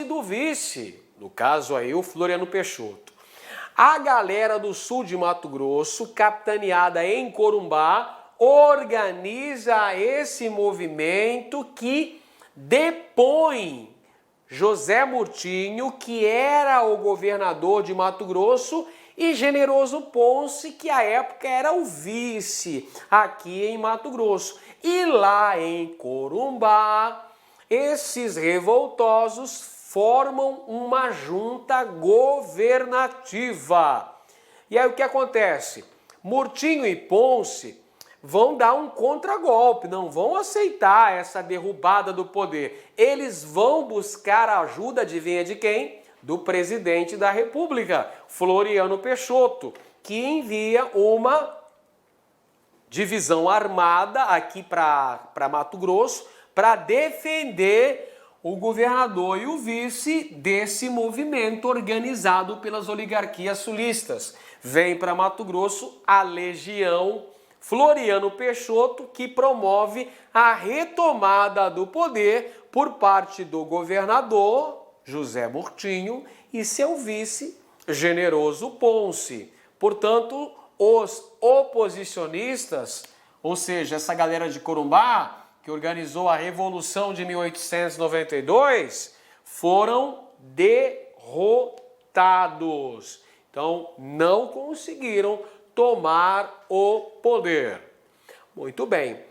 do vice, no caso aí o Floriano Peixoto. A galera do sul de Mato Grosso, capitaneada em Corumbá, organiza esse movimento que depõe José Murtinho, que era o governador de Mato Grosso, e Generoso Ponce, que à época era o vice aqui em Mato Grosso. E lá em Corumbá, esses revoltosos formam uma junta governativa. E aí o que acontece? Murtinho e Ponce vão dar um contragolpe, não vão aceitar essa derrubada do poder. Eles vão buscar a ajuda, adivinha de quem? Do presidente da República, Floriano Peixoto, que envia uma divisão armada aqui para Mato Grosso para defender o governador e o vice desse movimento organizado pelas oligarquias sulistas. Vem para Mato Grosso a Legião Floriano Peixoto, que promove a retomada do poder por parte do governador José Murtinho e seu vice Generoso Ponce. Portanto, os oposicionistas, ou seja, essa galera de Corumbá, que organizou a Revolução de 1892, foram derrotados. Então, não conseguiram tomar o poder. Muito bem.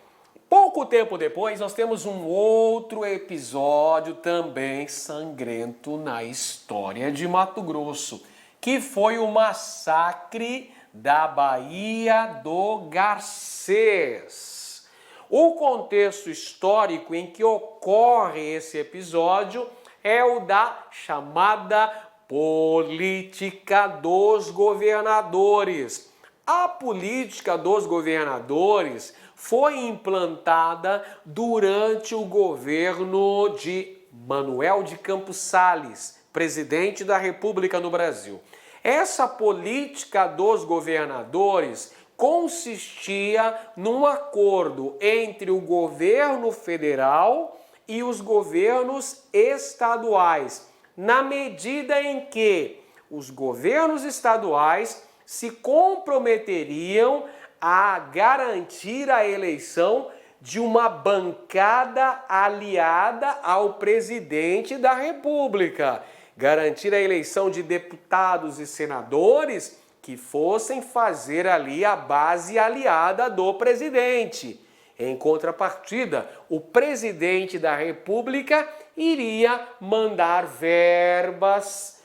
Pouco tempo depois, nós temos um outro episódio também sangrento na história de Mato Grosso, que foi o massacre da Baía do Garcês. O contexto histórico em que ocorre esse episódio é o da chamada política dos governadores. A política dos governadores foi implantada durante o governo de Manuel de Campos Salles, presidente da República no Brasil. Essa política dos governadores consistia num acordo entre o governo federal e os governos estaduais, na medida em que os governos estaduais se comprometeriam a garantir a eleição de uma bancada aliada ao presidente da República, garantir a eleição de deputados e senadores que fossem fazer ali a base aliada do presidente. Em contrapartida, o presidente da República iria mandar verbas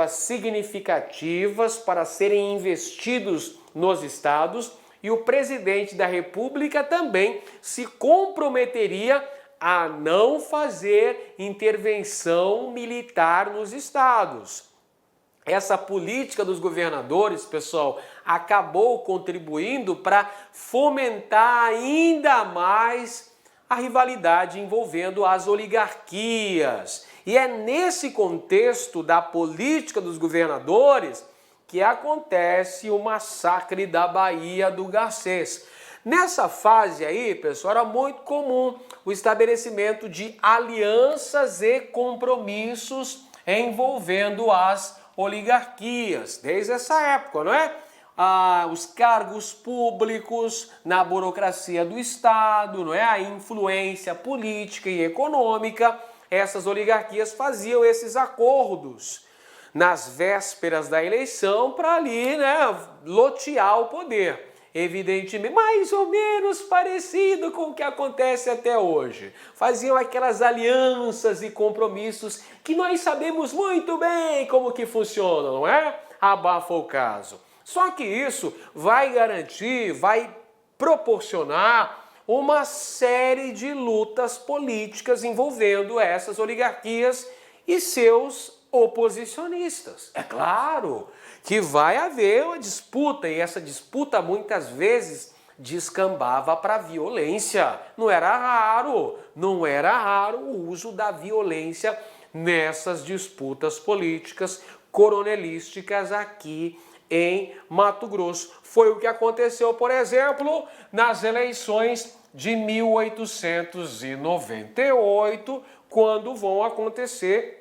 significativas para serem investidos nos estados, e o presidente da República também se comprometeria a não fazer intervenção militar nos estados. Essa política dos governadores, pessoal, acabou contribuindo para fomentar ainda mais a rivalidade envolvendo as oligarquias. E é nesse contexto da política dos governadores que acontece o massacre da Baía do Garcês. Nessa fase aí, pessoal, era muito comum o estabelecimento de alianças e compromissos envolvendo as oligarquias, desde essa época, não é? Os cargos públicos na burocracia do Estado, não é? A influência política e econômica, essas oligarquias faziam esses acordos nas vésperas da eleição para ali, né, lotear o poder. Evidentemente, mais ou menos parecido com o que acontece até hoje. Faziam aquelas alianças e compromissos que nós sabemos muito bem como que funcionam, não é? Abafa o caso. Só que isso vai garantir, vai proporcionar uma série de lutas políticas envolvendo essas oligarquias e seus oposicionistas. É claro que vai haver uma disputa, e essa disputa muitas vezes descambava para violência. Não era raro o uso da violência nessas disputas políticas coronelísticas aqui em Mato Grosso. Foi o que aconteceu, por exemplo, nas eleições de 1898, quando vão acontecer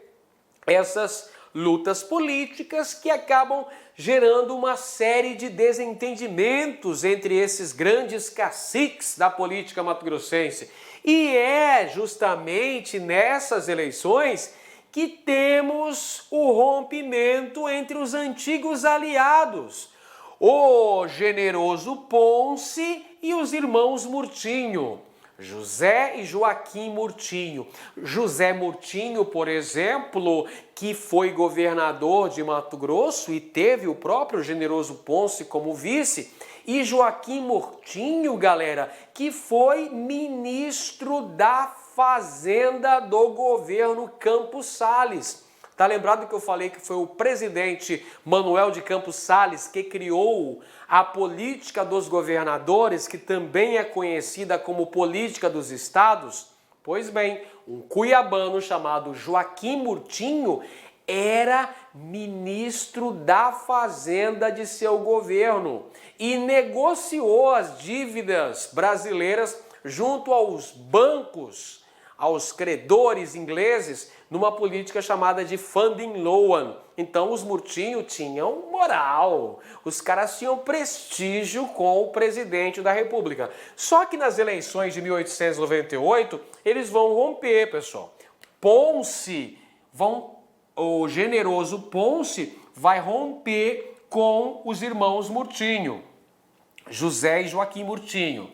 essas lutas políticas que acabam gerando uma série de desentendimentos entre esses grandes caciques da política mato-grossense. E é justamente nessas eleições que temos o rompimento entre os antigos aliados, o generoso Ponce e os irmãos Murtinho. José e Joaquim Murtinho. José Murtinho, por exemplo, que foi governador de Mato Grosso e teve o próprio generoso Ponce como vice, e Joaquim Murtinho, galera, que foi ministro da Fazenda do governo Campos Salles. Tá lembrado que eu falei que foi o presidente Manuel de Campos Salles que criou a política dos governadores, que também é conhecida como política dos estados? Pois bem, um cuiabano chamado Joaquim Murtinho era ministro da Fazenda de seu governo e negociou as dívidas brasileiras junto aos bancos, aos credores ingleses, numa política chamada de funding loan. Então os Murtinho tinham moral, os caras tinham prestígio com o presidente da República. Só que nas eleições de 1898, eles vão romper, pessoal. O generoso Ponce vai romper com os irmãos Murtinho, José e Joaquim Murtinho.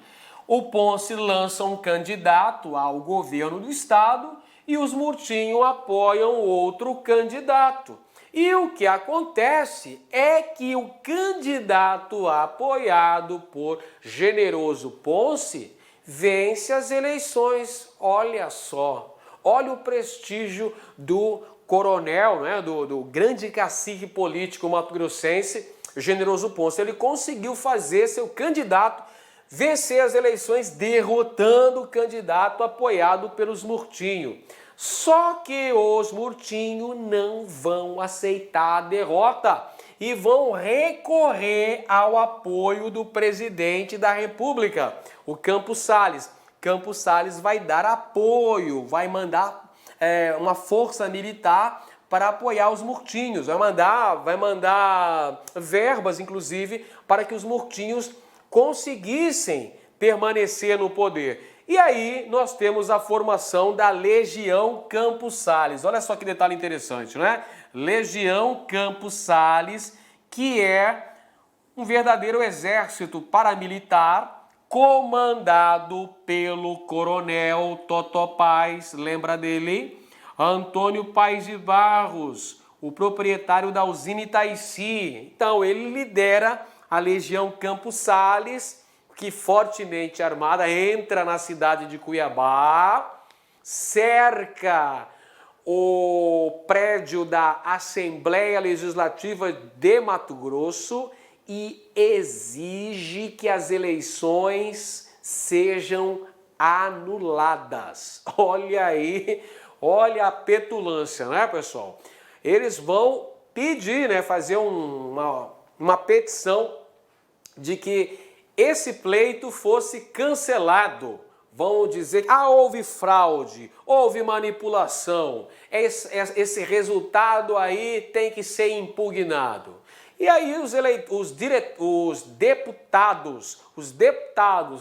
O Ponce lança um candidato ao governo do estado e os Murtinho apoiam outro candidato. E o que acontece é que o candidato apoiado por generoso Ponce vence as eleições. Olha só, olha o prestígio do coronel, né, do grande cacique político mato-grossense, generoso Ponce. Ele conseguiu fazer seu candidato vencer as eleições derrotando o candidato apoiado pelos Murtinho. Só que os Murtinho não vão aceitar a derrota e vão recorrer ao apoio do presidente da República, o Campos Salles. Campos Salles vai dar apoio, vai mandar uma força militar para apoiar os Murtinhos, vai mandar verbas, inclusive, para que os Murtinhos conseguissem permanecer no poder. E aí nós temos a formação da Legião Campos Salles. Olha só que detalhe interessante, né? Legião Campos Salles, que é um verdadeiro exército paramilitar comandado pelo coronel Totó Paz, lembra dele? Antônio Paz de Barros, o proprietário da usina Itaici. Então ele lidera a Legião Campos Salles, que fortemente armada entra na cidade de Cuiabá, cerca o prédio da Assembleia Legislativa de Mato Grosso e exige que as eleições sejam anuladas. Olha aí, olha a petulância, né, pessoal? Eles vão pedir, né, fazer uma petição de que esse pleito fosse cancelado. Vão dizer que houve fraude, houve manipulação, esse resultado aí tem que ser impugnado. E aí os deputados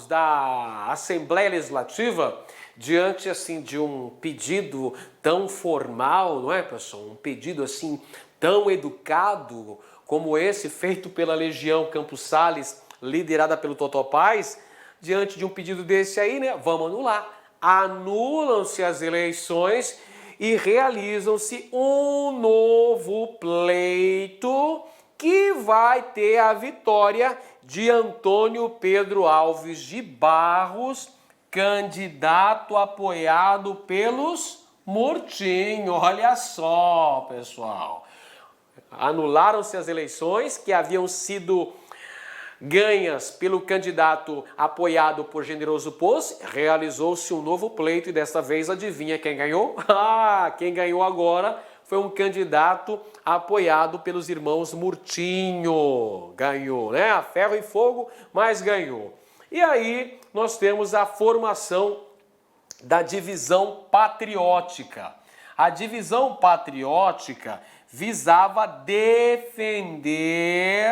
da Assembleia Legislativa, diante assim de um pedido tão formal, não é, pessoal? Um pedido assim tão educado como esse feito pela Legião Campos Salles, liderada pelo Totó Paz, diante de um pedido desse aí, né? Vamos anular. Anulam-se as eleições e realizam-se um novo pleito que vai ter a vitória de Antônio Pedro Alves de Barros, candidato apoiado pelos Murtinho. Olha só, pessoal. Anularam-se as eleições que haviam sido ganhas pelo candidato apoiado por generoso Ponce, realizou-se um novo pleito e desta vez adivinha quem ganhou? Quem ganhou agora foi um candidato apoiado pelos irmãos Murtinho. Ganhou, né? A ferro e fogo, mas ganhou. E aí nós temos a formação da divisão patriótica. A divisão patriótica visava defender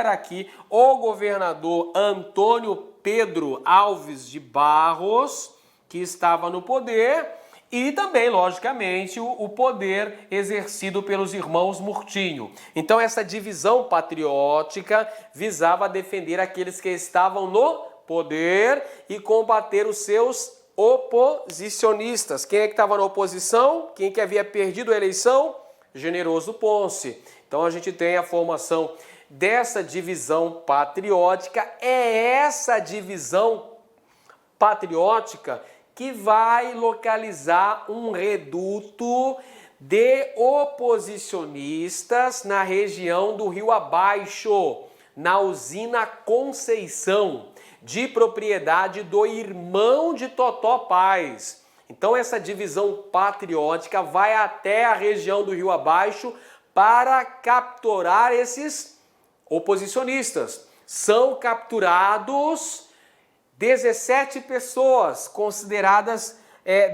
aqui o governador Antônio Pedro Alves de Barros, que estava no poder, e também, logicamente, o poder exercido pelos irmãos Murtinho. Então, essa divisão patriótica visava defender aqueles que estavam no poder e combater os seus oposicionistas. Quem é que estava na oposição? Quem que havia perdido a eleição? Generoso Ponce. Então, a gente tem a formação dessa divisão patriótica. É essa divisão patriótica que vai localizar um reduto de oposicionistas na região do Rio Abaixo, na usina Conceição, de propriedade do irmão de Totó Paz. Então essa divisão patriótica vai até a região do Rio Abaixo para capturar esses oposicionistas. São capturados 17 pessoas consideradas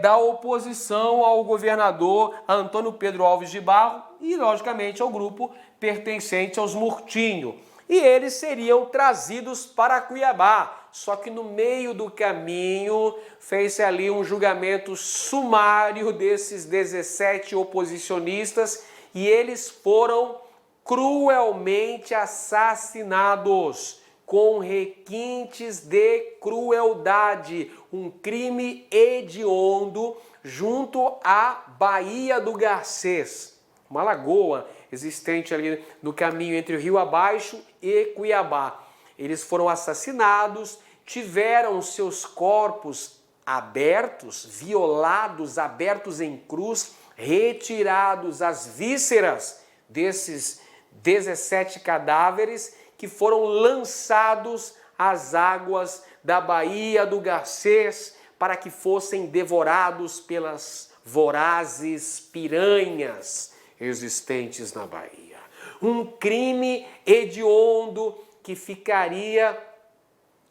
da oposição ao governador Antônio Pedro Alves de Barros e, logicamente, ao grupo pertencente aos Murtinho. E eles seriam trazidos para Cuiabá. Só que no meio do caminho fez-se ali um julgamento sumário desses 17 oposicionistas e eles foram cruelmente assassinados, com requintes de crueldade, um crime hediondo junto à Baía do Garcês, uma lagoa existente ali no caminho entre o Rio Abaixo e Cuiabá. Eles foram assassinados, tiveram seus corpos abertos, violados, abertos em cruz, retirados as vísceras desses 17 cadáveres que foram lançados às águas da Baía do Garcês para que fossem devorados pelas vorazes piranhas existentes na Bahia. Um crime hediondo que ficaria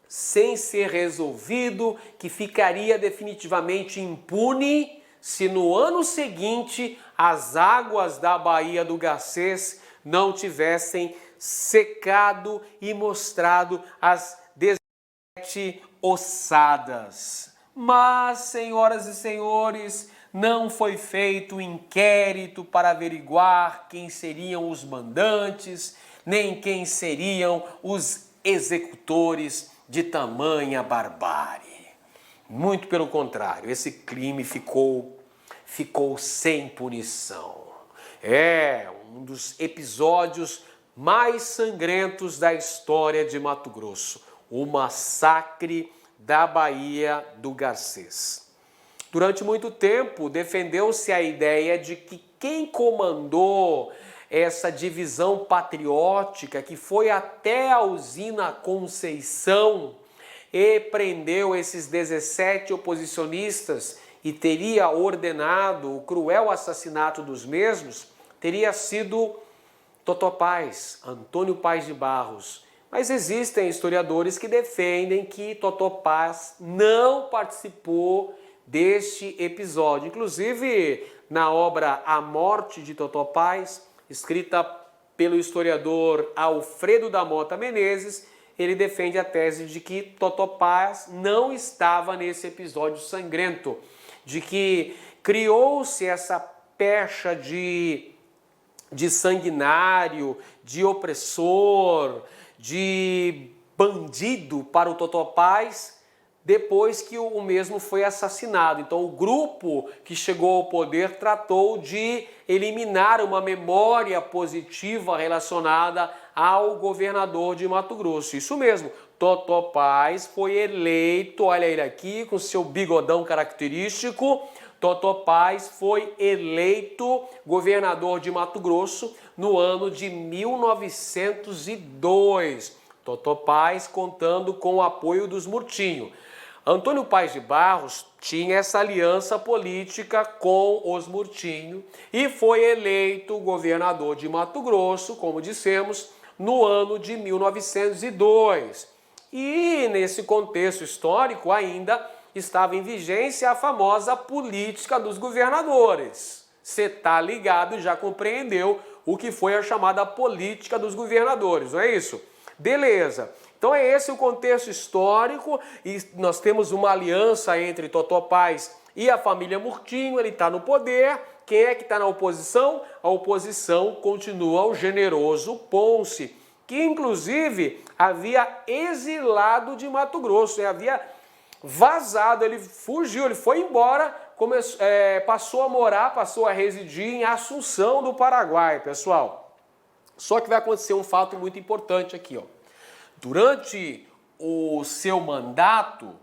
sem ser resolvido, que ficaria definitivamente impune se no ano seguinte as águas da Baía do Garcês não tivessem secado e mostrado as 17 ossadas. Mas, senhoras e senhores, não foi feito inquérito para averiguar quem seriam os mandantes, nem quem seriam os executores de tamanha barbárie. Muito pelo contrário, esse crime ficou sem punição. É um dos episódios mais sangrentos da história de Mato Grosso, o massacre da Baía do Garcês. Durante muito tempo, defendeu-se a ideia de que quem comandou essa divisão patriótica, que foi até a usina Conceição e prendeu esses 17 oposicionistas e teria ordenado o cruel assassinato dos mesmos, teria sido Totó Paz, Antônio Paz de Barros. Mas existem historiadores que defendem que Totó Paz não participou deste episódio. Inclusive, na obra A Morte de Totó Paz, escrita pelo historiador Alfredo da Mota Menezes, ele defende a tese de que Totó Paz não estava nesse episódio sangrento, de que criou-se essa pecha de sanguinário, de opressor, de bandido para o Totó Paz, depois que o mesmo foi assassinado. Então o grupo que chegou ao poder tratou de eliminar uma memória positiva relacionada ao governador de Mato Grosso. Isso mesmo, Totó Paz foi eleito, olha ele aqui com seu bigodão característico, Totó Paz foi eleito governador de Mato Grosso no ano de 1902. Totó Paz contando com o apoio dos Murtinho. Antônio Paz de Barros tinha essa aliança política com os Murtinho e foi eleito governador de Mato Grosso, como dissemos, no ano de 1902. E nesse contexto histórico ainda estava em vigência a famosa política dos governadores. você tá ligado e já compreendeu o que foi a chamada política dos governadores, não é isso? Beleza. Então é esse o contexto histórico e nós temos uma aliança entre Totó Paz e a família Murtinho, ele está no poder. Quem é que está na oposição? A oposição continua o generoso Ponce, que inclusive havia exilado de Mato Grosso, havia vazado, ele fugiu, ele foi embora, passou a morar, passou a residir em Assunção do Paraguai, pessoal. Só que vai acontecer um fato muito importante aqui, ó. Durante o seu mandato,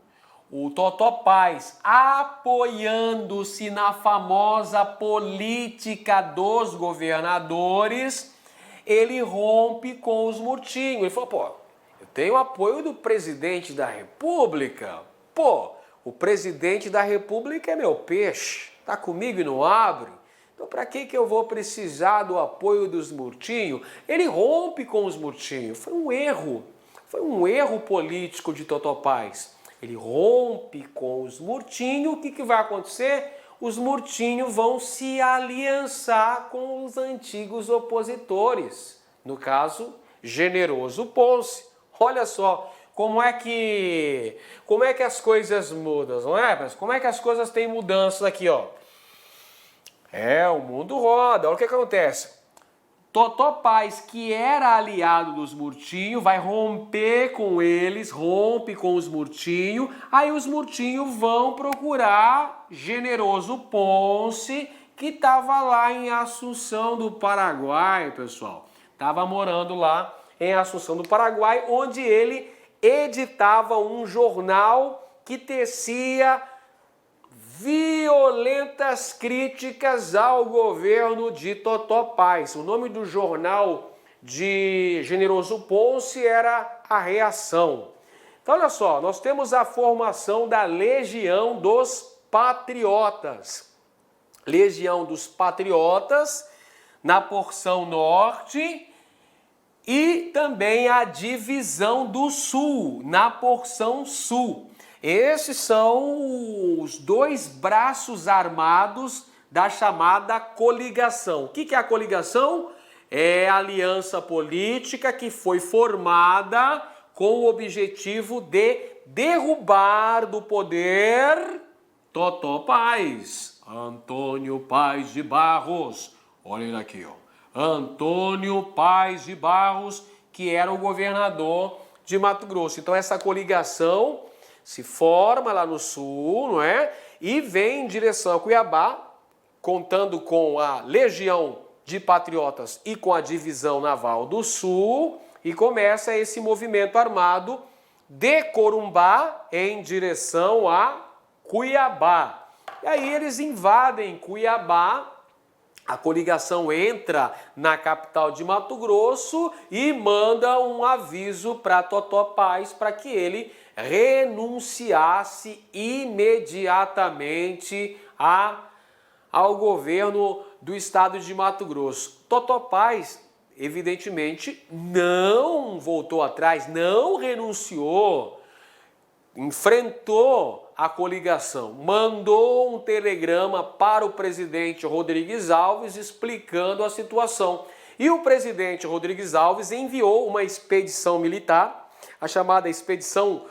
o Totó Paz, apoiando-se na famosa política dos governadores, ele rompe com os Murtinhos. Ele falou, pô, eu tenho apoio do presidente da República. Pô, o presidente da República é meu peixe, tá comigo e não abre. Então para que eu vou precisar do apoio dos Murtinhos? Ele rompe com os Murtinhos. Foi um erro político de Totó Paz. Ele rompe com os Murtinhos, o que vai acontecer? Os Murtinhos vão se aliançar com os antigos opositores, no caso, Generoso Ponce. Olha só, como é que as coisas mudam, não é? Mas como é que as coisas têm mudanças aqui, ó? O mundo roda. Olha o que acontece. Totó Paz, que era aliado dos Murtinhos, vai romper com eles, rompe com os Murtinhos, aí os Murtinhos vão procurar Generoso Ponce, que estava lá em Assunção do Paraguai, pessoal. Estava morando lá em Assunção do Paraguai, onde ele editava um jornal que tecia violentas críticas ao governo de Totó Paz. O nome do jornal de Generoso Ponce era A Reação. Então, olha só, nós temos a formação da Legião dos Patriotas. Legião dos Patriotas na porção norte e também a Divisão do Sul na porção sul. Esses são os dois braços armados da chamada coligação. O que é a coligação? É a aliança política que foi formada com o objetivo de derrubar do poder Totó Paz, Antônio Paz de Barros. Olhem aqui, ó. Antônio Paz de Barros, que era o governador de Mato Grosso. Então essa coligação se forma lá no sul, não é? E vem em direção a Cuiabá, contando com a Legião de Patriotas e com a Divisão Naval do Sul, e começa esse movimento armado de Corumbá em direção a Cuiabá. E aí eles invadem Cuiabá, a coligação entra na capital de Mato Grosso e manda um aviso para Totó Paz para que ele renunciasse imediatamente ao governo do estado de Mato Grosso. Totó Paz, evidentemente, não voltou atrás, não renunciou, enfrentou a coligação, mandou um telegrama para o presidente Rodrigues Alves explicando a situação. E o presidente Rodrigues Alves enviou uma expedição militar, a chamada Expedição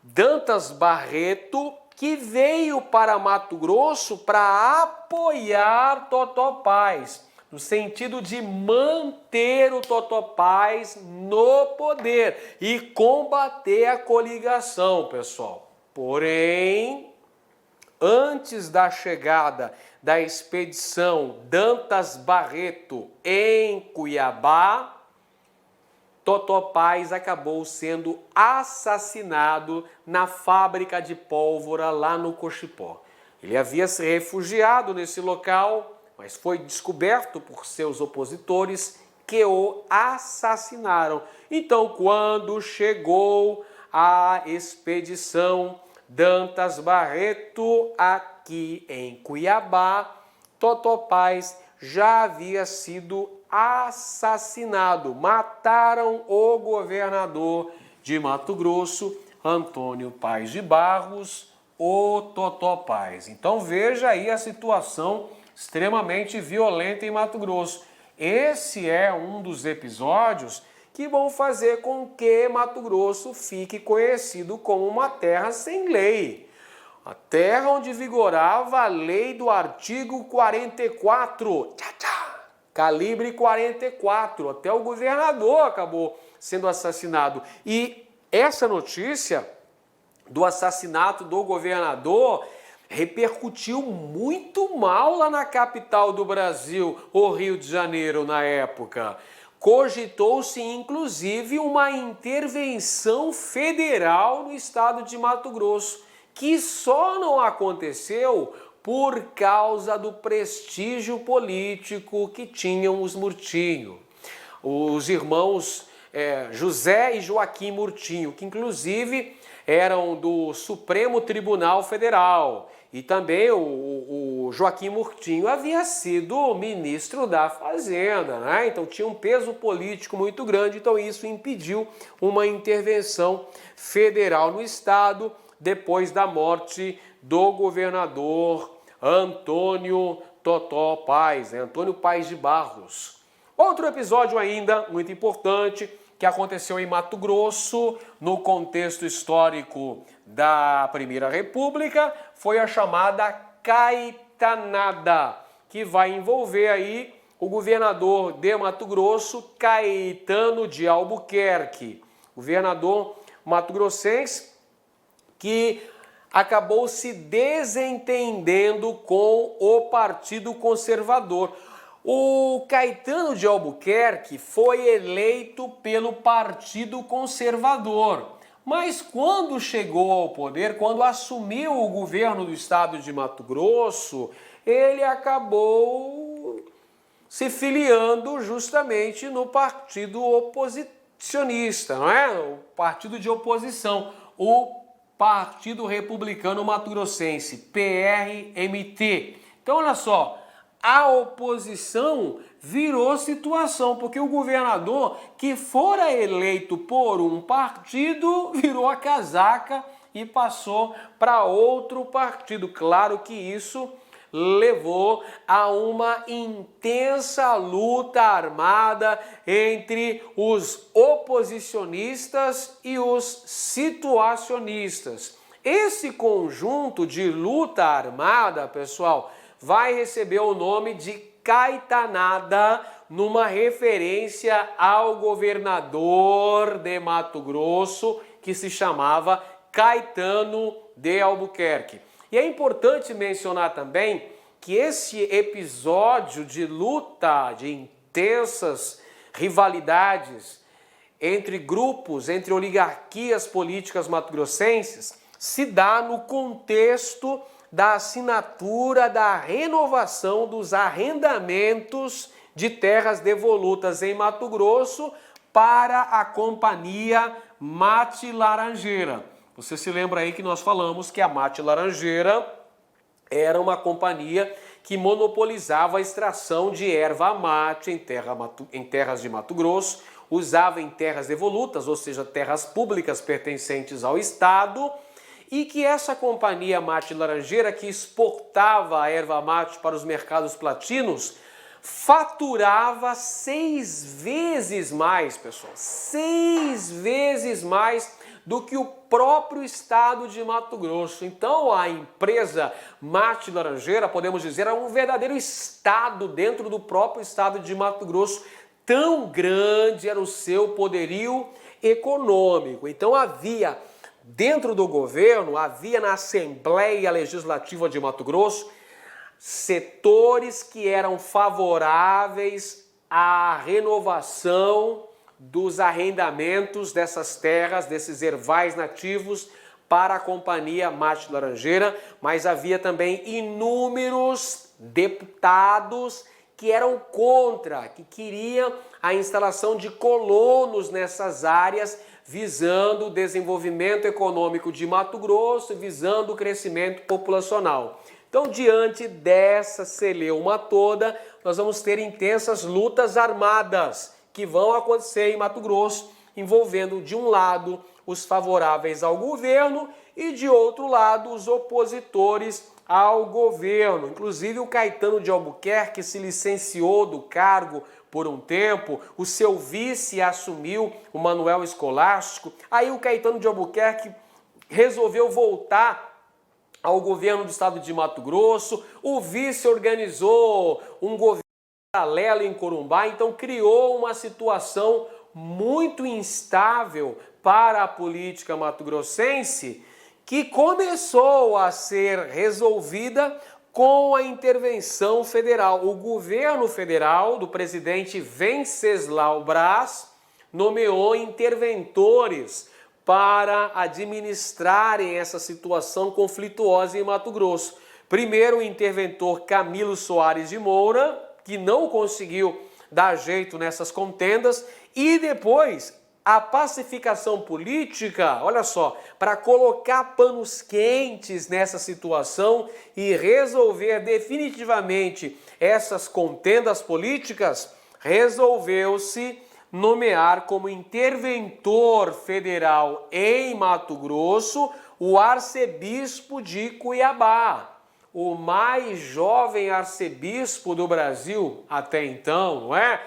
Dantas Barreto, que veio para Mato Grosso para apoiar Totó Paz, no sentido de manter o Totó Paz no poder e combater a coligação, pessoal. Porém, antes da chegada da expedição Dantas Barreto em Cuiabá, Totó Paz acabou sendo assassinado na fábrica de pólvora lá no Cochipó. Ele havia se refugiado nesse local, mas foi descoberto por seus opositores que o assassinaram. Então, quando chegou a expedição Dantas Barreto aqui em Cuiabá, Totó Paz já havia sido assassinado. Mataram o governador de Mato Grosso, Antônio Paz de Barros, o Totó Paz. Então veja aí a situação extremamente violenta em Mato Grosso. Esse é um dos episódios que vão fazer com que Mato Grosso fique conhecido como uma terra sem lei. A terra onde vigorava a lei do artigo 44, calibre 44, até o governador acabou sendo assassinado. E essa notícia do assassinato do governador repercutiu muito mal lá na capital do Brasil, o Rio de Janeiro, na época. Cogitou-se, inclusive, uma intervenção federal no estado de Mato Grosso, que só não aconteceu por causa do prestígio político que tinham os Murtinho. Os irmãos José e Joaquim Murtinho, que inclusive eram do Supremo Tribunal Federal. E também o Joaquim Murtinho havia sido ministro da Fazenda, né? Então tinha um peso político muito grande, então isso impediu uma intervenção federal no estado depois da morte do governador Antônio Totó Paz, né? Antônio Paz de Barros. Outro episódio ainda muito importante que aconteceu em Mato Grosso, no contexto histórico da Primeira República, foi a chamada Caetanada, que vai envolver aí o governador de Mato Grosso, Caetano de Albuquerque, governador mato-grossense que acabou se desentendendo com o Partido Conservador. O Caetano de Albuquerque foi eleito pelo Partido Conservador, mas quando chegou ao poder, quando assumiu o governo do estado de Mato Grosso, ele acabou se filiando justamente no partido oposicionista, não é? O partido de oposição, o Partido Republicano Mato-Grossense, PRMT. Então, olha só, a oposição virou situação, porque o governador que fora eleito por um partido virou a casaca e passou para outro partido. Claro que isso levou a uma intensa luta armada entre os oposicionistas e os situacionistas. Esse conjunto de luta armada, pessoal, vai receber o nome de Caetanada, numa referência ao governador de Mato Grosso, que se chamava Caetano de Albuquerque. E é importante mencionar também que esse episódio de luta, de intensas rivalidades entre grupos, entre oligarquias políticas mato-grossenses, se dá no contexto da assinatura da renovação dos arrendamentos de terras devolutas em Mato Grosso para a Companhia Mate Laranjeira. Você se lembra aí que nós falamos que a Mate Laranjeira era uma companhia que monopolizava a extração de erva mate em terras de Mato Grosso, usava em terras devolutas, ou seja, terras públicas pertencentes ao Estado, e que essa companhia Mate Laranjeira, que exportava a erva mate para os mercados platinos, faturava 6 vezes mais, pessoal, 6 vezes mais do que o próprio estado de Mato Grosso. Então a empresa Mate Laranjeira, podemos dizer, era um verdadeiro estado dentro do próprio estado de Mato Grosso. Tão grande era o seu poderio econômico. Então havia dentro do governo, havia na Assembleia Legislativa de Mato Grosso setores que eram favoráveis à renovação dos arrendamentos dessas terras, desses ervais nativos para a Companhia Mate Laranjeira, mas havia também inúmeros deputados que eram contra, que queriam a instalação de colonos nessas áreas, visando o desenvolvimento econômico de Mato Grosso, visando o crescimento populacional. Então, diante dessa celeuma toda, nós vamos ter intensas lutas armadas que vão acontecer em Mato Grosso, envolvendo, de um lado, os favoráveis ao governo e, de outro lado, os opositores ao governo. Inclusive o Caetano de Albuquerque se licenciou do cargo por um tempo, o seu vice assumiu, o Manuel Escolástico. Aí o Caetano de Albuquerque resolveu voltar ao governo do estado de Mato Grosso, o vice organizou um governo paralelo em Corumbá, então criou uma situação muito instável para a política mato-grossense, que começou a ser resolvida com a intervenção federal. O governo federal do presidente Venceslau Braz nomeou interventores para administrarem essa situação conflituosa em Mato Grosso. Primeiro o interventor Camilo Soares de Moura, que não conseguiu dar jeito nessas contendas, e depois a pacificação política, olha só, para colocar panos quentes nessa situação e resolver definitivamente essas contendas políticas, resolveu-se nomear como interventor federal em Mato Grosso o arcebispo de Cuiabá, o mais jovem arcebispo do Brasil até então, não é?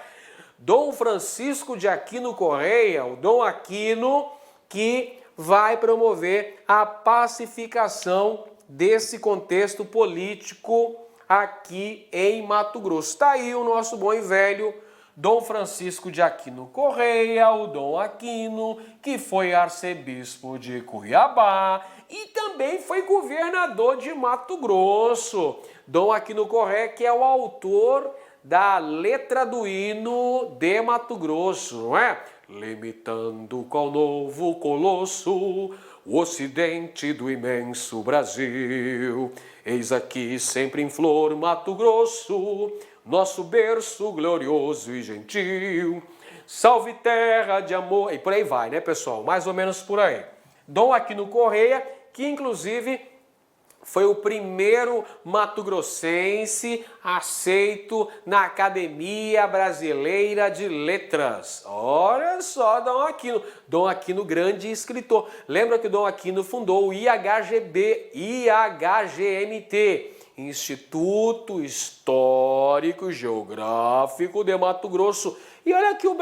Dom Francisco de Aquino Correia, o Dom Aquino, que vai promover a pacificação desse contexto político aqui em Mato Grosso. Está aí o nosso bom e velho Dom Francisco de Aquino Correia, o Dom Aquino, que foi arcebispo de Cuiabá e também foi governador de Mato Grosso. Dom Aquino Correia, que é o autor da letra do hino de Mato Grosso, não é? Limitando qual novo colosso, o ocidente do imenso Brasil. Eis aqui sempre em flor Mato Grosso, nosso berço glorioso e gentil. Salve terra de amor. E por aí vai, né, pessoal? Mais ou menos por aí. Dom Aquino Correia, que inclusive foi o primeiro mato-grossense aceito na Academia Brasileira de Letras. Olha só, Dom Aquino. Dom Aquino, grande escritor. Lembra que Dom Aquino fundou o IHGMT, Instituto Histórico Geográfico de Mato Grosso. E olha aqui o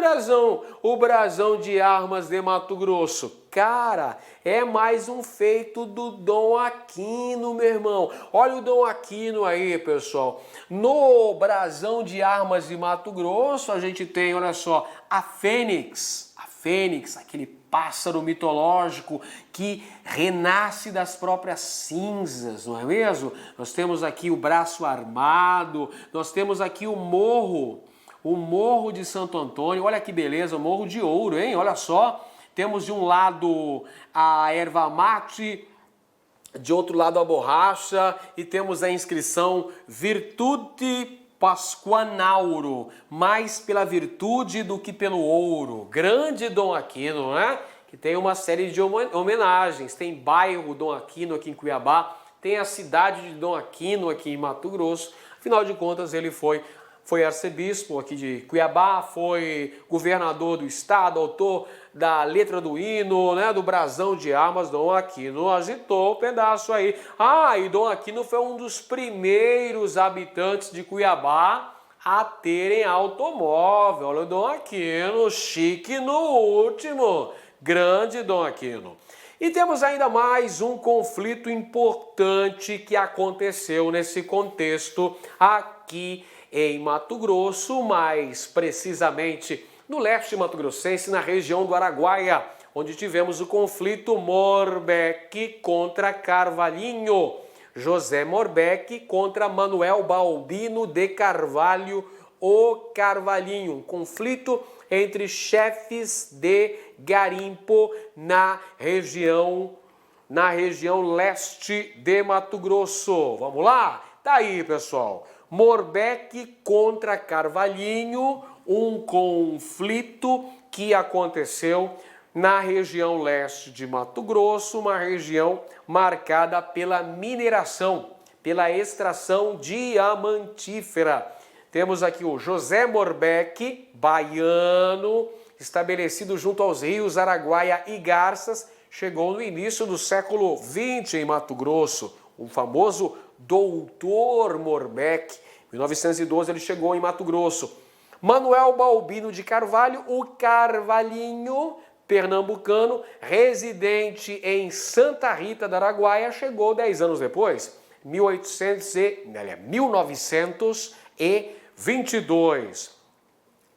brasão de armas de Mato Grosso. Cara, é mais um feito do Dom Aquino, meu irmão. Olha o Dom Aquino aí, pessoal. No brasão de armas de Mato Grosso, a gente tem, olha só, a Fênix. A Fênix, aquele pássaro mitológico que renasce das próprias cinzas, não é mesmo? Nós temos aqui o braço armado, nós temos aqui o Morro de Santo Antônio. Olha que beleza, o Morro de Ouro, hein? Olha só, temos de um lado a erva mate, de outro lado a borracha, e temos a inscrição Virtude Pasquanauro, mais pela virtude do que pelo ouro. Grande Dom Aquino, né? Que tem uma série de homenagens. Tem bairro Dom Aquino aqui em Cuiabá, tem a cidade de Dom Aquino aqui em Mato Grosso. Afinal de contas, ele foi arcebispo aqui de Cuiabá, foi governador do estado, autor da letra do hino, né, do brasão de armas. Dom Aquino agitou o pedaço aí. Ah, e Dom Aquino foi um dos primeiros habitantes de Cuiabá a terem automóvel. Olha o Dom Aquino, chique no último. Grande Dom Aquino. E temos ainda mais um conflito importante que aconteceu nesse contexto aqui em Mato Grosso, mais precisamente no leste mato-grossense, na região do Araguaia, onde tivemos o conflito Morbeck contra Carvalhinho. José Morbeck contra Manuel Balbino de Carvalho, o Carvalhinho. Um conflito entre chefes de garimpo na região leste de Mato Grosso. Vamos lá? Tá aí, pessoal. Morbeck contra Carvalhinho, um conflito que aconteceu na região leste de Mato Grosso, uma região marcada pela mineração, pela extração diamantífera. Temos aqui o José Morbeck, baiano, estabelecido junto aos rios Araguaia e Garças, chegou no início do século XX em Mato Grosso, o famoso Doutor Morbeck. Em 1912 ele chegou em Mato Grosso. Manuel Balbino de Carvalho, o Carvalhinho, pernambucano, residente em Santa Rita do Araguaia, chegou 10 anos depois, 1922.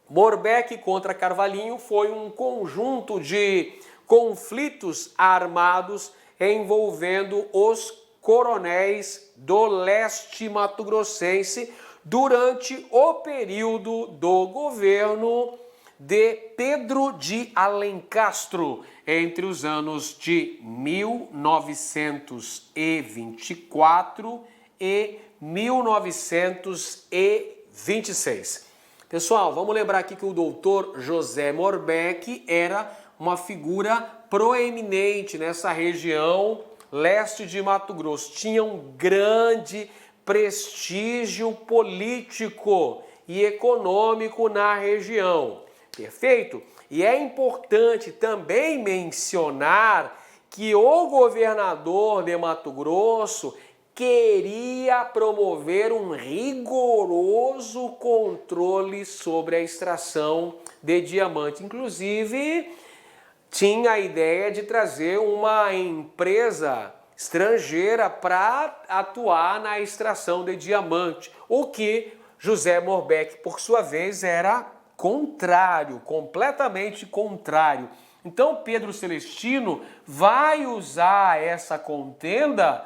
Morbeck contra Carvalhinho foi um conjunto de conflitos armados envolvendo os coronéis do leste mato-grossense durante o período do governo de Pedro de Alencastro, entre os anos de 1924 e 1926. Pessoal, vamos lembrar aqui que o doutor José Morbeck era uma figura proeminente nessa região leste de Mato Grosso. Tinha um grande prestígio político e econômico na região. Perfeito? E é importante também mencionar que o governador de Mato Grosso queria promover um rigoroso controle sobre a extração de diamante. Inclusive, tinha a ideia de trazer uma empresa estrangeira para atuar na extração de diamante, o que José Morbeck, por sua vez, era contrário, completamente contrário. Então, Pedro Celestino vai usar essa contenda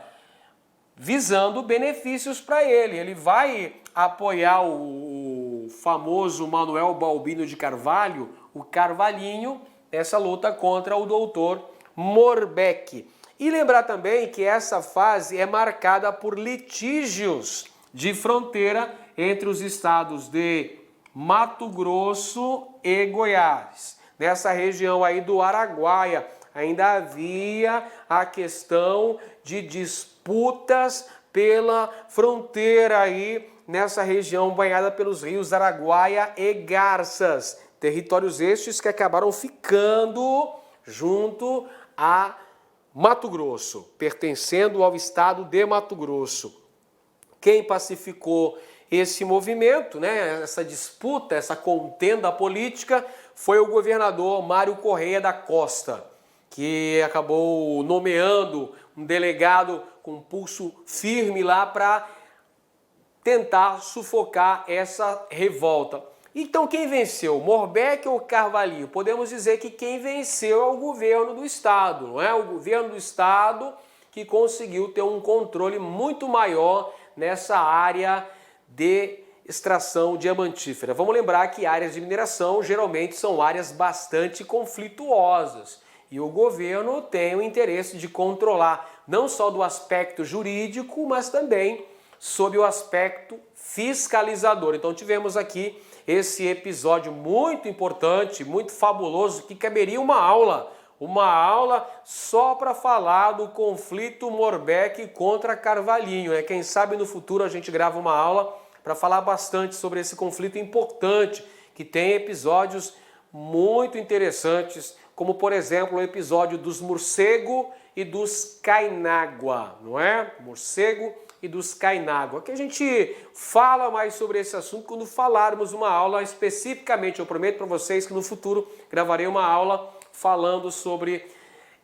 visando benefícios para ele. Ele vai apoiar o famoso Manuel Balbino de Carvalho, o Carvalhinho, nessa luta contra o doutor Morbeck. E lembrar também que essa fase é marcada por litígios de fronteira entre os estados de Mato Grosso e Goiás. Nessa região aí do Araguaia ainda havia a questão de disputas pela fronteira aí nessa região banhada pelos rios Araguaia e Garças. Territórios estes que acabaram ficando junto a Mato Grosso, pertencendo ao estado de Mato Grosso. Quem pacificou esse movimento, né, essa disputa, essa contenda política, foi o governador Mário Correia da Costa, que acabou nomeando um delegado com pulso firme lá para tentar sufocar essa revolta. Então quem venceu, Morbeck ou Carvalhinho? Podemos dizer que quem venceu é o governo do estado, não é? O governo do estado que conseguiu ter um controle muito maior nessa área de extração diamantífera. Vamos lembrar que áreas de mineração geralmente são áreas bastante conflituosas e o governo tem o interesse de controlar não só do aspecto jurídico, mas também sob o aspecto fiscalizador. Então tivemos aqui esse episódio muito importante, muito fabuloso, que caberia uma aula só para falar do conflito Morbeck contra Carvalhinho. Quem sabe no futuro a gente grava uma aula para falar bastante sobre esse conflito importante, que tem episódios muito interessantes, como por exemplo o episódio dos morcego e dos cainágua, não é? Morcego e dos cainágua, que a gente fala mais sobre esse assunto quando falarmos uma aula especificamente. Eu prometo para vocês que no futuro gravarei uma aula falando sobre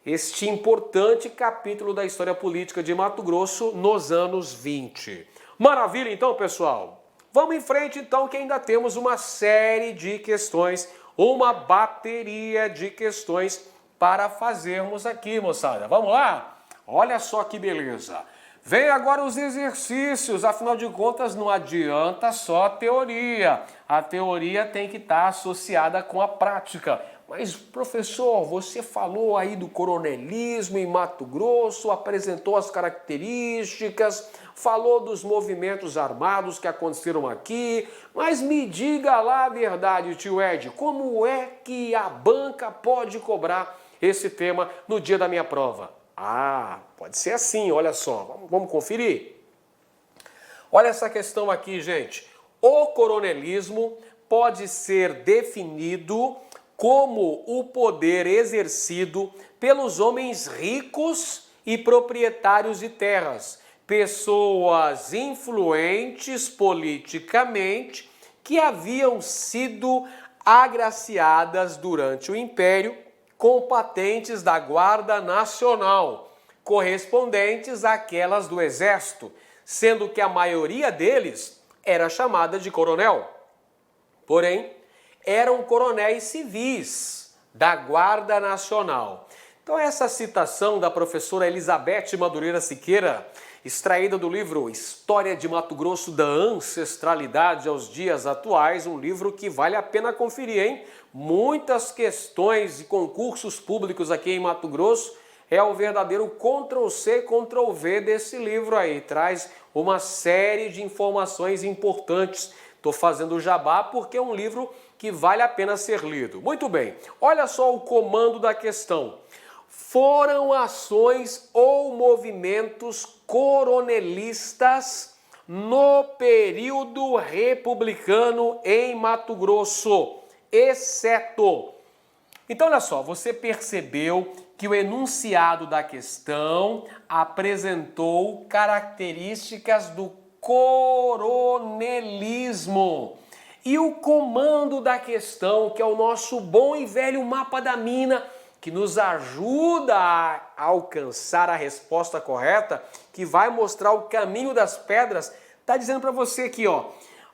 este importante capítulo da história política de Mato Grosso nos anos 20. Maravilha então, pessoal? Vamos em frente então, que ainda temos uma série de questões, uma bateria de questões para fazermos aqui, moçada. Vamos lá? Olha só que beleza! Vem agora os exercícios, afinal de contas não adianta só a teoria. A teoria tem que estar associada com a prática. Mas, professor, você falou aí do coronelismo em Mato Grosso, apresentou as características, falou dos movimentos armados que aconteceram aqui, mas me diga lá a verdade, tio Ed, como é que a banca pode cobrar esse tema no dia da minha prova? Ah, pode ser assim, olha só, vamos conferir? Olha essa questão aqui, gente. O coronelismo pode ser definido como o poder exercido pelos homens ricos e proprietários de terras, pessoas influentes politicamente que haviam sido agraciadas durante o Império com patentes da Guarda Nacional, correspondentes àquelas do Exército, sendo que a maioria deles era chamada de coronel. Porém, eram coronéis civis da Guarda Nacional. Então essa citação da professora Elizabeth Madureira Siqueira, extraída do livro História de Mato Grosso da Ancestralidade aos Dias Atuais, um livro que vale a pena conferir, hein? Muitas questões de concursos públicos aqui em Mato Grosso é o verdadeiro Ctrl+C, Ctrl+V desse livro aí. Traz uma série de informações importantes. Estou fazendo o jabá porque é um livro que vale a pena ser lido. Muito bem, olha só o comando da questão. Foram ações ou movimentos coronelistas no período republicano em Mato Grosso, exceto. Então, olha só, você percebeu que o enunciado da questão apresentou características do coronelismo. E o comando da questão, que é o nosso bom e velho mapa da mina, que nos ajuda a alcançar a resposta correta, que vai mostrar o caminho das pedras, está dizendo para você aqui, ó,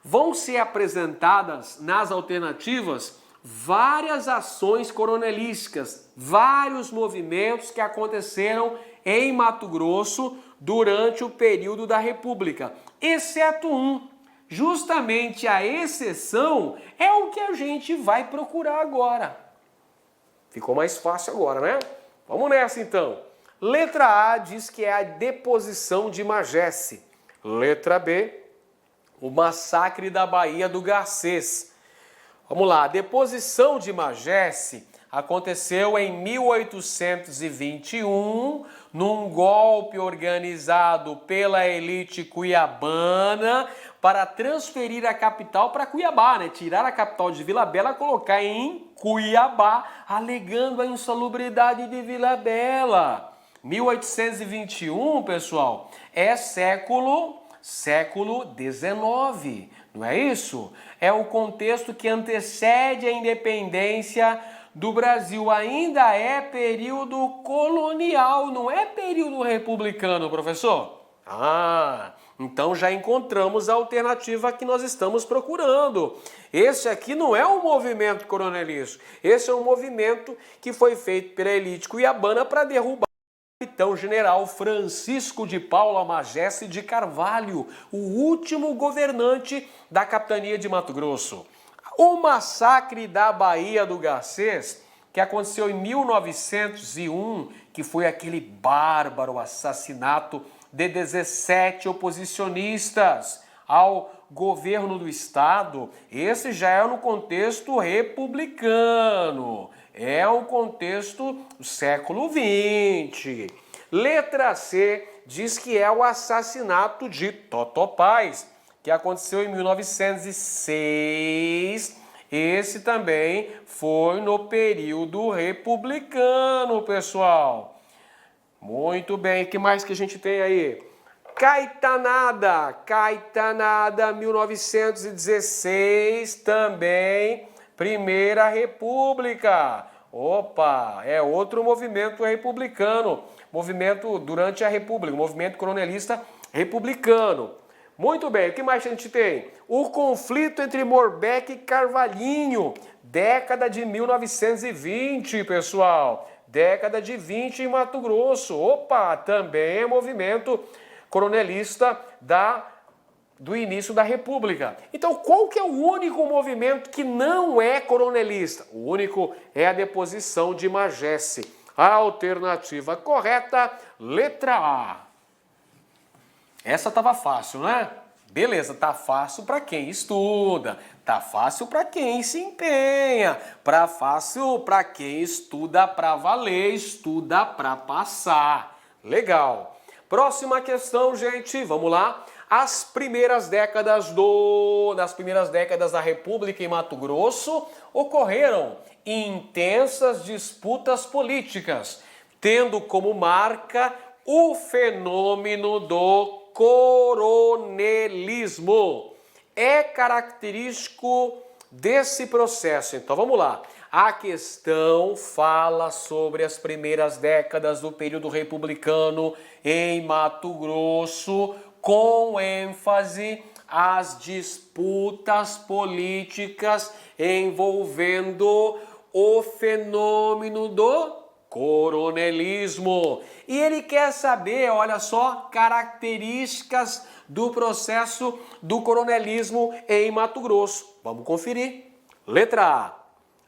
vão ser apresentadas nas alternativas várias ações coronelísticas, vários movimentos que aconteceram em Mato Grosso durante o período da República, exceto um. Justamente a exceção é o que a gente vai procurar agora. Ficou mais fácil agora, né? Vamos nessa então. Letra A diz que é a deposição de Magesse. Letra B, o massacre da Baía do Garcês. Vamos lá, a deposição de Magesse aconteceu em 1821, num golpe organizado pela elite cuiabana para transferir a capital para Cuiabá, né? Tirar a capital de Vila Bela e colocar em Cuiabá, alegando a insalubridade de Vila Bela. 1821, pessoal, é século XIX, não é isso? É o contexto que antecede a independência do Brasil. Ainda é período colonial, não é período republicano, professor? Então já encontramos a alternativa que nós estamos procurando. Esse aqui não é um movimento coronelístico, esse é um movimento que foi feito pela elite cuiabana para derrubar o capitão-general Francisco de Paula Magesse de Carvalho, o último governante da capitania de Mato Grosso. O massacre da Baía do Garcês, que aconteceu em 1901, que foi aquele bárbaro assassinato de 17 oposicionistas ao governo do estado, esse já é no contexto republicano, é um contexto do século XX. Letra C diz que é o assassinato de Totopaz, que aconteceu em 1906. Esse também foi no período republicano, pessoal. Muito bem, o que mais que a gente tem aí? Caetanada, 1916, também, Primeira República. Opa, é outro movimento republicano, movimento durante a República, movimento coronelista republicano. Muito bem, o que mais a gente tem? O conflito entre Morbeck e Carvalhinho, década de 1920, pessoal. Década de 20 em Mato Grosso. Opa, também é movimento coronelista do início da República. Então, qual que é o único movimento que não é coronelista? O único é a deposição de Magesse. A alternativa correta, letra A. Essa estava fácil, né? Beleza, tá fácil para quem estuda, tá fácil para quem se empenha, fácil para quem estuda para valer, estuda para passar. Legal. Próxima questão, gente, vamos lá. Nas primeiras décadas da República em Mato Grosso, ocorreram intensas disputas políticas, tendo como marca o fenômeno do coronelismo é característico desse processo. Então vamos lá. A questão fala sobre as primeiras décadas do período republicano em Mato Grosso, com ênfase às disputas políticas envolvendo o fenômeno do coronelismo. E ele quer saber, olha só, características do processo do coronelismo em Mato Grosso. Vamos conferir. Letra A.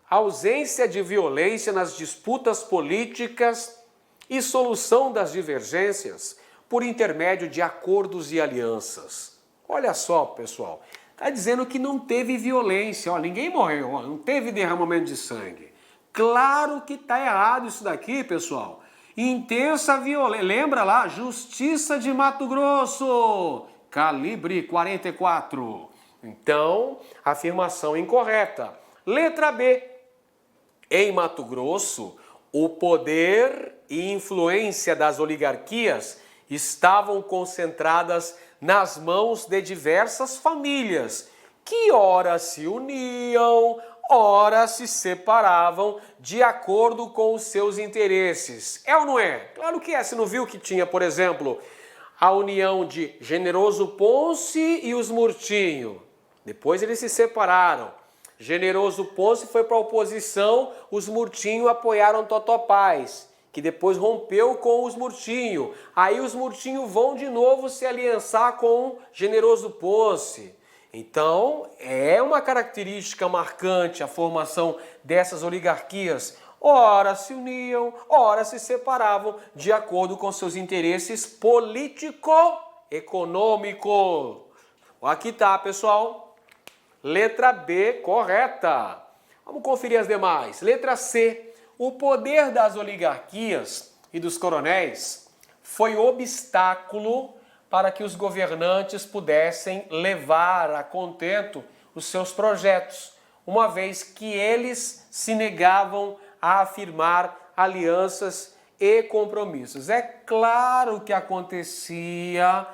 Ausência de violência nas disputas políticas e solução das divergências por intermédio de acordos e alianças. Olha só, pessoal, está dizendo que não teve violência, ó, ninguém morreu, ó, não teve derramamento de sangue. Claro que está errado isso daqui, pessoal. Intensa violência, lembra lá, Justiça de Mato Grosso, calibre 44. Então, afirmação incorreta. Letra B. Em Mato Grosso, o poder e influência das oligarquias estavam concentradas nas mãos de diversas famílias, que ora se uniam, ora se separavam de acordo com os seus interesses. É ou não é? Claro que é. Você não viu que tinha, por exemplo, a união de Generoso Ponce e os Murtinho. Depois eles se separaram. Generoso Ponce foi para a oposição, os Murtinho apoiaram Totó Paz, que depois rompeu com os Murtinho. Aí os Murtinho vão de novo se aliançar com Generoso Ponce. Então, é uma característica marcante a formação dessas oligarquias. Ora se uniam, ora se separavam de acordo com seus interesses político-econômicos. Aqui tá, pessoal. Letra B, correta. Vamos conferir as demais. Letra C. O poder das oligarquias e dos coronéis foi obstáculo para que os governantes pudessem levar a contento os seus projetos, uma vez que eles se negavam a afirmar alianças e compromissos. É claro que acontecia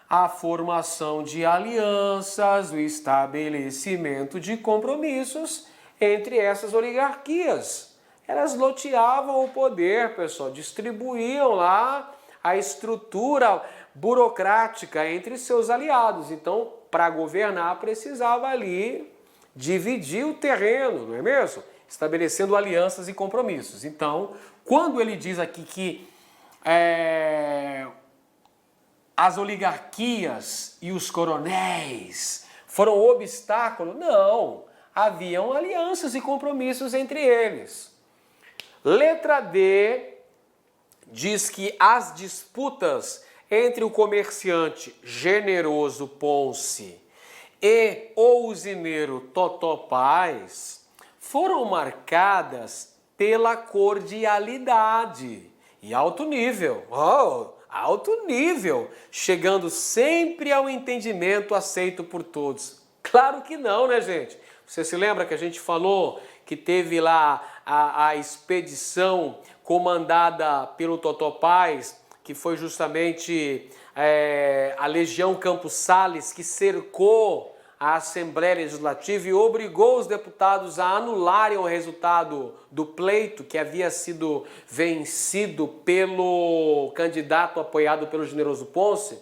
a formação de alianças, o estabelecimento de compromissos entre essas oligarquias. Elas loteavam o poder, pessoal, distribuíam lá a estrutura burocrática entre seus aliados. Então, para governar, precisava ali dividir o terreno, não é mesmo? Estabelecendo alianças e compromissos. Então, quando ele diz aqui que as oligarquias e os coronéis foram obstáculo, não. Haviam alianças e compromissos entre eles. Letra D diz que as disputas entre o comerciante Generoso Ponce e o usineiro Totó Paz foram marcadas pela cordialidade e alto nível. Alto nível, chegando sempre ao entendimento aceito por todos. Claro que não, né, gente? Você se lembra que a gente falou que teve lá a expedição comandada pelo Totó Paz, que foi justamente a Legião Campos Sales, que cercou a Assembleia Legislativa e obrigou os deputados a anularem o resultado do pleito que havia sido vencido pelo candidato apoiado pelo Generoso Ponce,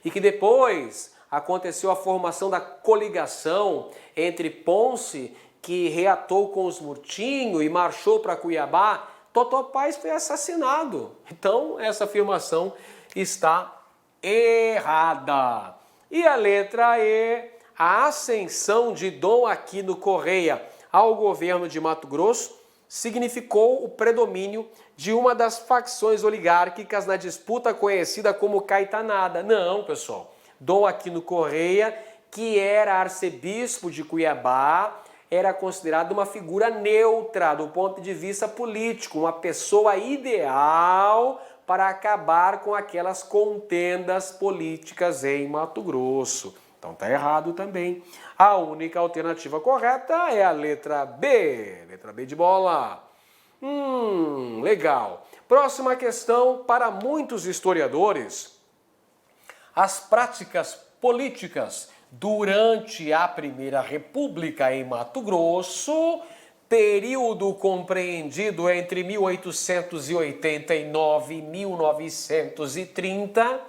e que depois aconteceu a formação da coligação entre Ponce, que reatou com os Murtinho e marchou para Cuiabá. Totó Paz foi assassinado. Então, essa afirmação está errada. E a letra E, a ascensão de Dom Aquino Correia ao governo de Mato Grosso significou o predomínio de uma das facções oligárquicas na disputa conhecida como Caetanada. Não, pessoal. Dom Aquino Correia, que era arcebispo de Cuiabá, era considerado uma figura neutra do ponto de vista político, uma pessoa ideal para acabar com aquelas contendas políticas em Mato Grosso. Então tá errado também. A única alternativa correta é a letra B. Letra B de bola. Legal. Próxima questão. Para muitos historiadores, As práticas políticas durante a Primeira República em Mato Grosso, período compreendido entre 1889 e 1930,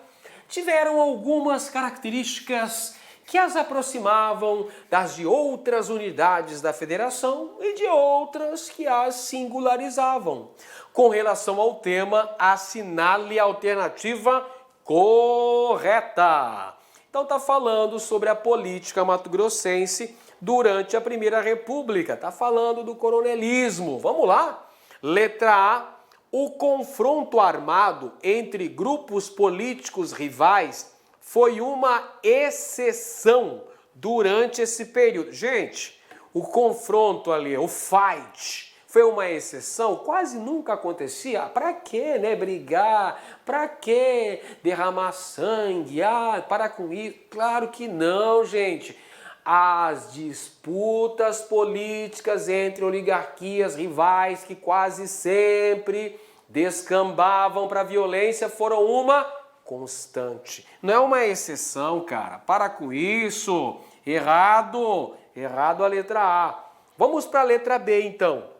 tiveram algumas características que as aproximavam das de outras unidades da federação e de outras que as singularizavam. Com relação ao tema, assinale a alternativa correta. Então está falando sobre a política mato-grossense durante a Primeira República. Está falando do coronelismo. Vamos lá? Letra A. O confronto armado entre grupos políticos rivais foi uma exceção durante esse período. Gente, o confronto ali, o fight, foi uma exceção, quase nunca acontecia. Para quê, né, brigar? Para quê derramar sangue? Para com isso. Claro que não, gente. As disputas políticas entre oligarquias rivais que quase sempre descambavam para a violência foram uma constante. Não é uma exceção, cara. Para com isso. Errado. Errado a letra A. Vamos para a letra B, então.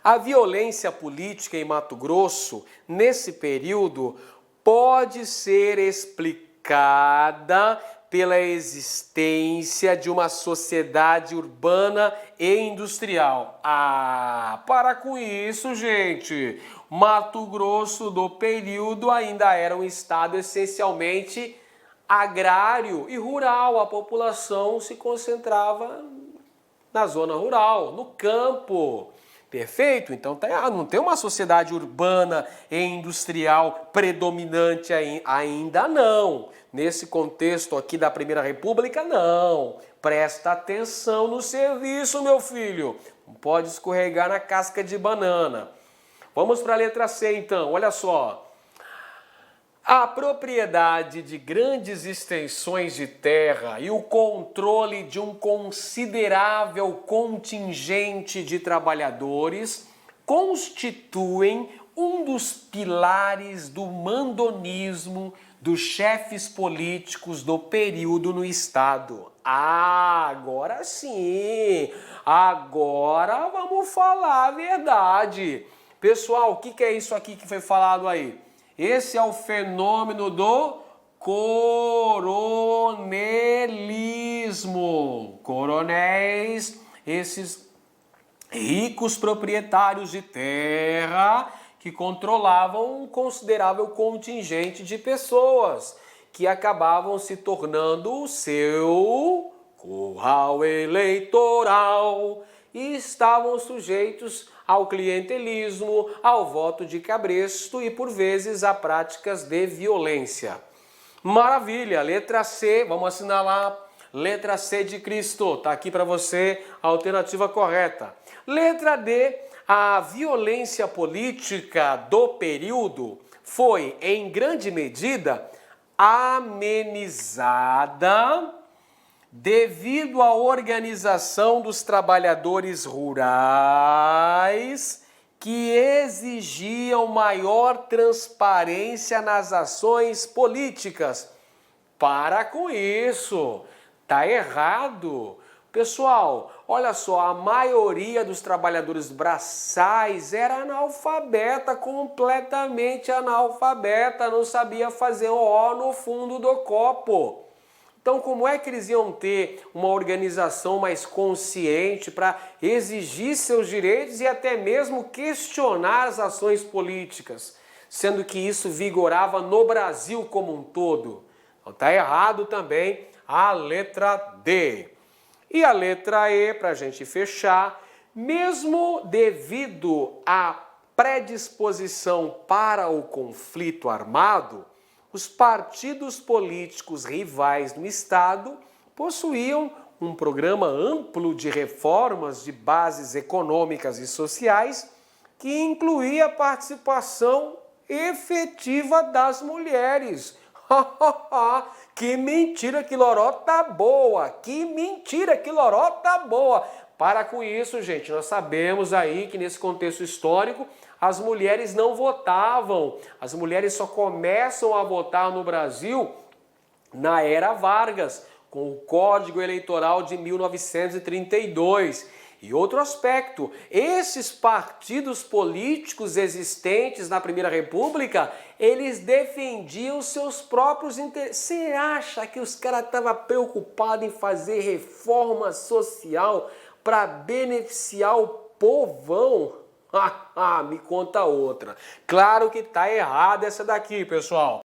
A violência política em Mato Grosso, nesse período, pode ser explicada pela existência de uma sociedade urbana e industrial. Para com isso, gente. Mato Grosso do período ainda era um estado essencialmente agrário e rural. A população se concentrava na zona rural, no campo. Perfeito? Então não tem uma sociedade urbana e industrial predominante ainda não. Nesse contexto aqui da Primeira República, não. Presta atenção no serviço, meu filho. Não pode escorregar na casca de banana. Vamos para a letra C, então. Olha só. A propriedade de grandes extensões de terra e o controle de um considerável contingente de trabalhadores constituem um dos pilares do mandonismo dos chefes políticos do período no estado. Agora sim! Agora vamos falar a verdade. Pessoal, o que é isso aqui que foi falado aí? Esse é o fenômeno do coronelismo. Coronéis, esses ricos proprietários de terra que controlavam um considerável contingente de pessoas que acabavam se tornando o seu curral eleitoral e estavam sujeitos ao clientelismo, ao voto de cabresto e, por vezes, a práticas de violência. Maravilha! Letra C, vamos assinalar. Letra C de Cristo, tá aqui para você a alternativa correta. Letra D, a violência política do período foi, em grande medida, amenizada devido à organização dos trabalhadores rurais que exigiam maior transparência nas ações políticas. Para com isso, tá errado. Pessoal, olha só, a maioria dos trabalhadores braçais era analfabeta, completamente analfabeta, não sabia fazer o O no fundo do copo. Então, como é que eles iam ter uma organização mais consciente para exigir seus direitos e até mesmo questionar as ações políticas, sendo que isso vigorava no Brasil como um todo? Então, está errado também a letra D. E a letra E, para a gente fechar, mesmo devido à predisposição para o conflito armado, os partidos políticos rivais no Estado possuíam um programa amplo de reformas de bases econômicas e sociais que incluía a participação efetiva das mulheres. Que mentira, que lorota boa! Que mentira, que lorota boa! Para com isso, gente. Nós sabemos aí que nesse contexto histórico as mulheres não votavam. As mulheres só começam a votar no Brasil na era Vargas, com o Código Eleitoral de 1932. E outro aspecto, esses partidos políticos existentes na Primeira República, eles defendiam seus próprios interesses. Você acha que os caras estavam preocupados em fazer reforma social para beneficiar o povão? Me conta outra. Claro que tá errada essa daqui, pessoal.